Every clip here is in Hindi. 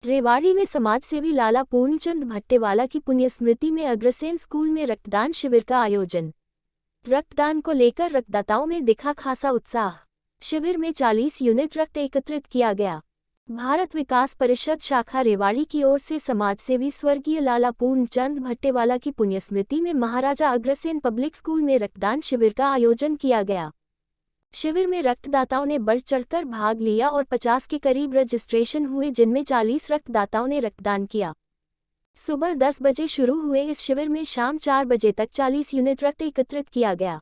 रेवाड़ी में समाजसेवी लाला पूर्णचंद भट्टेवाला की पुण्य स्मृति में अग्रसेन स्कूल में रक्तदान शिविर का आयोजन। रक्तदान को लेकर रक्तदाताओं में दिखा खासा उत्साह। शिविर में 40 यूनिट रक्त एकत्रित किया गया। भारत विकास परिषद शाखा रेवाड़ी की ओर से समाजसेवी स्वर्गीय लाला पूर्णचंद भट्टेवाला की पुण्य स्मृति में महाराजा अग्रसेन पब्लिक स्कूल में रक्तदान शिविर का आयोजन किया गया। शिविर में रक्तदाताओं ने बढ़ चढ़कर भाग लिया और 50 के करीब रजिस्ट्रेशन हुए, जिनमें 40 रक्तदाताओं ने रक्तदान किया। सुबह 10 बजे शुरू हुए इस शिविर में शाम 4 बजे तक 40 यूनिट रक्त एकत्रित किया गया।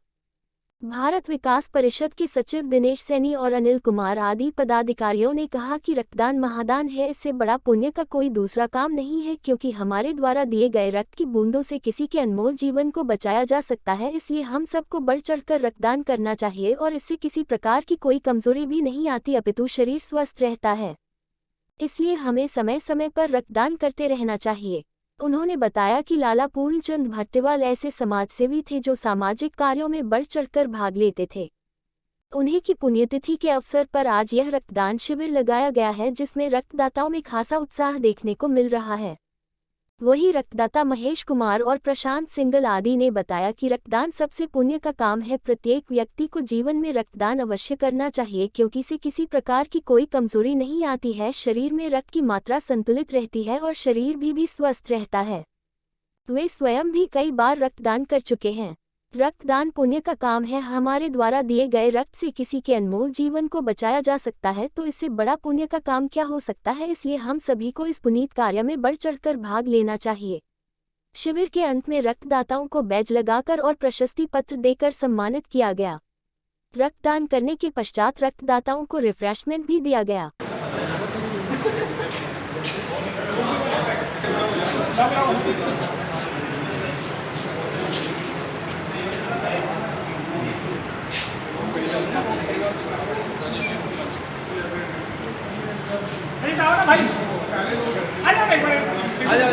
भारत विकास परिषद के सचिव दिनेश सैनी और अनिल कुमार आदि पदाधिकारियों ने कहा कि रक्तदान महादान है, इससे बड़ा पुण्य का कोई दूसरा काम नहीं है, क्योंकि हमारे द्वारा दिए गए रक्त की बूंदों से किसी के अनमोल जीवन को बचाया जा सकता है। इसलिए हम सबको बढ़ चढ़कर रक्तदान करना चाहिए और इससे किसी प्रकार की कोई कमजोरी भी नहीं आती, अपितु शरीर स्वस्थ रहता है। इसलिए हमें समय समय पर रक्तदान करते रहना चाहिए। उन्होंने बताया कि लाला पूर्णचंद भट्टेवाल ऐसे समाजसेवी थे जो सामाजिक कार्यों में बढ़ चढ़कर भाग लेते थे। उन्हीं की पुण्यतिथि के अवसर पर आज यह रक्तदान शिविर लगाया गया है, जिसमें रक्तदाताओं में खासा उत्साह देखने को मिल रहा है। वहीं रक्तदाता महेश कुमार और प्रशांत सिंगल आदि ने बताया कि रक्तदान सबसे पुण्य का काम है। प्रत्येक व्यक्ति को जीवन में रक्तदान अवश्य करना चाहिए, क्योंकि इससे किसी प्रकार की कोई कमजोरी नहीं आती है। शरीर में रक्त की मात्रा संतुलित रहती है और शरीर भी स्वस्थ रहता है। वे स्वयं भी कई बार रक्तदान कर चुके हैं। रक्तदान पुण्य का काम है। हमारे द्वारा दिए गए रक्त से किसी के अनमोल जीवन को बचाया जा सकता है, तो इससे बड़ा पुण्य का काम क्या हो सकता है। इसलिए हम सभी को इस पुनीत कार्य में बढ़ चढ़कर भाग लेना चाहिए। शिविर के अंत में रक्तदाताओं को बैज लगाकर और प्रशस्ति पत्र देकर सम्मानित किया गया। रक्तदान करने के पश्चात रक्तदाताओं को रिफ्रेशमेंट भी दिया गया। भाई आ जाओ एक बार, आ जाओ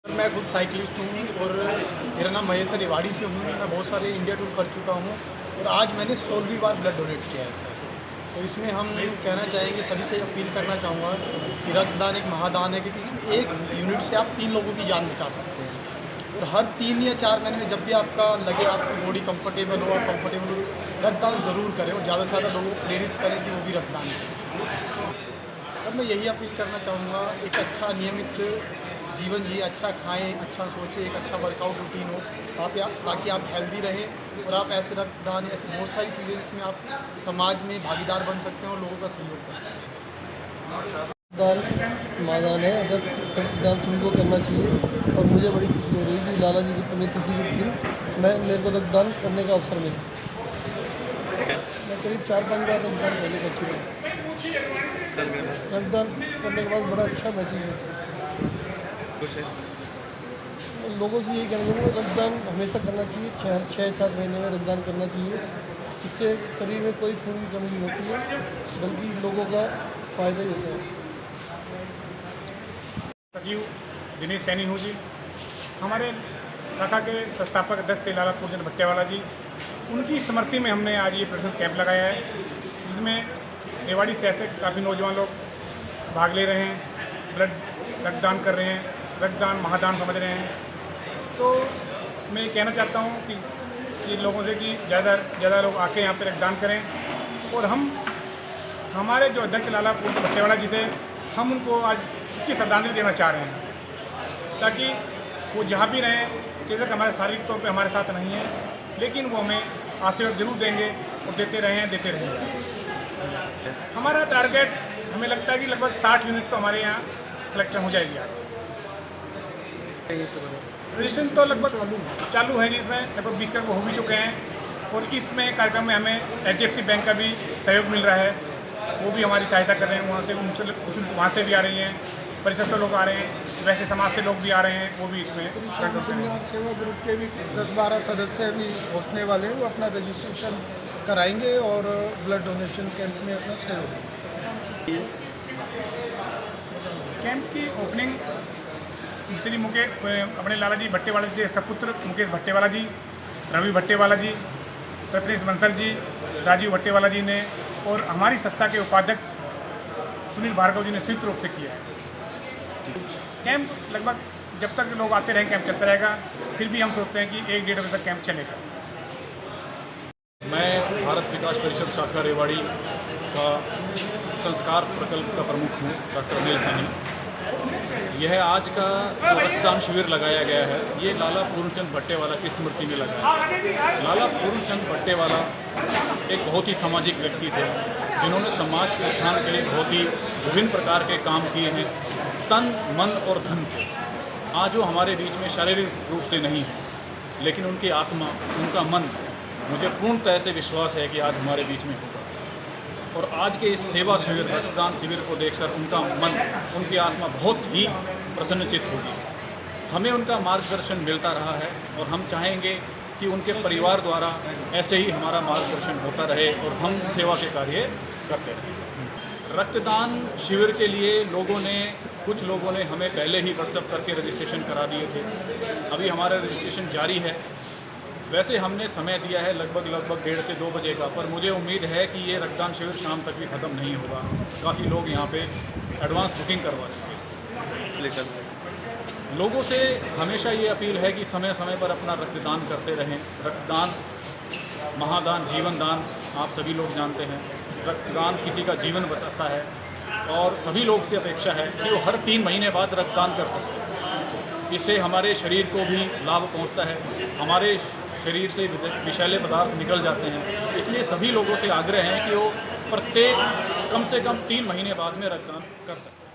मैं खुद साइकिलिस्ट हूँ और मेरा नाम महेश है, रेवाड़ी से हूँ। मैं बहुत सारे इंडिया टूर कर चुका हूँ और आज मैंने 16वीं बार ब्लड डोनेट किया है सर। तो इसमें हम कहना चाहेंगे, सभी से अपील करना चाहूँगा कि रक्तदान एक महादान है, क्योंकि इसमें एक यूनिट से आप 3 लोगों की जान बचा सकते हैं। और हर 3 या 4 महीने में जब भी आपका लगे आपकी बॉडी कंफर्टेबल हो और कंफर्टेबल हो, रक्तदान ज़रूर करें और ज़्यादा से ज़्यादा लोगों को प्रेरित करें कि वो भी रक्तदान करें। सर मैं यही अपील करना चाहूँगा, एक अच्छा नियमित जीवन जिए, अच्छा खाएं, अच्छा सोचें, एक अच्छा वर्कआउट रूटीन हो ताकि आप हेल्दी रहें और आप ऐसे रक्तदान ऐसी बहुत सारी चीज़ें जिसमें आप समाज में भागीदार बन सकते हैं और लोगों का सहयोग कर सकते हैं। रक्तदान महादान है, रक्तदान सभी को करना चाहिए और मुझे बड़ी खुशी हो रही है कि लाला जी की पुण्यतिथि के दिन मेरे को रक्तदान करने का अवसर मिला। मैं करीब 4-5 बार रक्तदान पहले कर चुका हूँ। रक्तदान करने के बाद बड़ा अच्छा महसूस होता है। लोगों से यही कहना चाहूँगा, रक्तदान हमेशा करना चाहिए। 6-7 महीने में रक्तदान करना चाहिए। इससे शरीर में कोई खून की कमी नहीं होती है, बल्कि लोगों का फायदा ही होता है। सचिव दिनेश सैनी हूँ जी। हमारे शाखा के संस्थापक अध्यक्ष थे लाला पूर्णचंद भट्टेवाला जी। उनकी स्मृति में हमने आज ये प्रदर्शन कैंप लगाया है, जिसमें रेवाड़ी शहर से काफ़ी नौजवान लोग भाग ले रहे हैं, ब्लड रक्तदान कर रहे हैं, रक्तदान महादान समझ रहे हैं। तो मैं ये कहना चाहता हूँ कि लोगों से कि ज़्यादा लोग आके यहाँ पे रक्तदान करें। और हमारे जो अध्यक्ष लाला पूर्णचंद भट्टेवाला जी थे, हम उनको आज सच्ची श्रद्धांजलि देना चाह रहे हैं, ताकि वो जहाँ भी रहें, बेशक हमारे शारीरिक तौर पे हमारे साथ नहीं है, लेकिन वो हमें आशीर्वाद जरूर देंगे और देते रहेंगे। हमारा टारगेट हमें लगता है कि लगभग 60 यूनिट तो हमारे यहाँ कलेक्शन हो जाएगी आज। रजिस्ट्रेशन तो लगभग चालू है, जिसमें लगभग 20 करोड़ हो भी चुके हैं। और इसमें कार्यक्रम में हमें HDFC बैंक का भी सहयोग मिल रहा है, वो भी हमारी सहायता कर रहे हैं। वहाँ से कुछ वहाँ से भी आ रही हैं। परिषद से लोग आ रहे हैं, वैसे समाज से लोग भी आ रहे हैं, वो भी इसमें श्याम श्रृंगार सेवा ग्रुप के भी 10-12 सदस्य भी पहुँचने वाले हैं। वो अपना रजिस्ट्रेशन कराएंगे और ब्लड डोनेशन कैंप में अपना सहयोग देंगे। कैंप की ओपनिंग श्री अपने लाला जी भट्टेवाला जी के सपुत्र मुकेश भट्टेवाला जी, रवि भट्टेवाला जी, रत्नेश बंसल जी, राजीव भट्टेवाला जी ने और हमारी संस्था के उपाध्यक्ष सुनील भार्गव जी ने संयुक्त रूप से किया है। कैंप लगभग जब तक लोग आते रहें कैंप चलता रहेगा, फिर भी हम सोचते हैं कि 1-1.5 बजे तक कैंप चलेगा। मैं भारत विकास परिषद शाखा रेवाड़ी का संस्कार प्रकल्प का प्रमुख हूँ, डॉक्टर अनिल सैनी। यह आज का जो रक्तदान शिविर लगाया गया है, ये लाला पूर्णचंद भट्टेवाला की स्मृति में लगाया है। लाला पूर्णचंद भट्टेवाला एक बहुत ही सामाजिक व्यक्ति थे, जिन्होंने समाज के उत्थान के लिए बहुत ही विभिन्न प्रकार के काम किए हैं, तन, मन और धन से। आज वो हमारे बीच में शारीरिक रूप से नहीं है, लेकिन उनकी आत्मा, उनका मन, मुझे पूर्णतः से विश्वास है कि आज हमारे बीच में होगा। और आज के इस सेवा शिविर, रक्तदान शिविर को देखकर उनका मन, उनकी आत्मा बहुत ही प्रसन्नचित्त होगी। हमें उनका मार्गदर्शन मिलता रहा है और हम चाहेंगे कि उनके परिवार द्वारा ऐसे ही हमारा मार्गदर्शन होता रहे और हम सेवा के कार्य करते रहें। रक्तदान शिविर के लिए कुछ लोगों ने हमें पहले ही व्हाट्सएप करके रजिस्ट्रेशन करा दिए थे। अभी हमारा रजिस्ट्रेशन जारी है। वैसे हमने समय दिया है लगभग 1:30 से 2 बजे का, पर मुझे उम्मीद है कि ये रक्तदान शिविर शाम तक भी ख़त्म नहीं होगा। काफ़ी लोग यहाँ पे एडवांस बुकिंग करवा चुके हैं। लोगों से हमेशा ये अपील है कि समय समय पर अपना रक्तदान करते रहें। रक्तदान, महादान, जीवन दान, आप सभी लोग जानते हैं। रक्तदान किसी का जीवन बचाता है और सभी लोग से अपेक्षा है कि वो हर 3 महीने बाद रक्तदान कर सकते हैं। इससे हमारे शरीर को भी लाभ पहुंचता है, हमारे शरीर से विषैले पदार्थ निकल जाते हैं। इसलिए सभी लोगों से आग्रह है कि वो प्रत्येक कम से कम 3 महीने बाद में रक्तदान कर सकते हैं।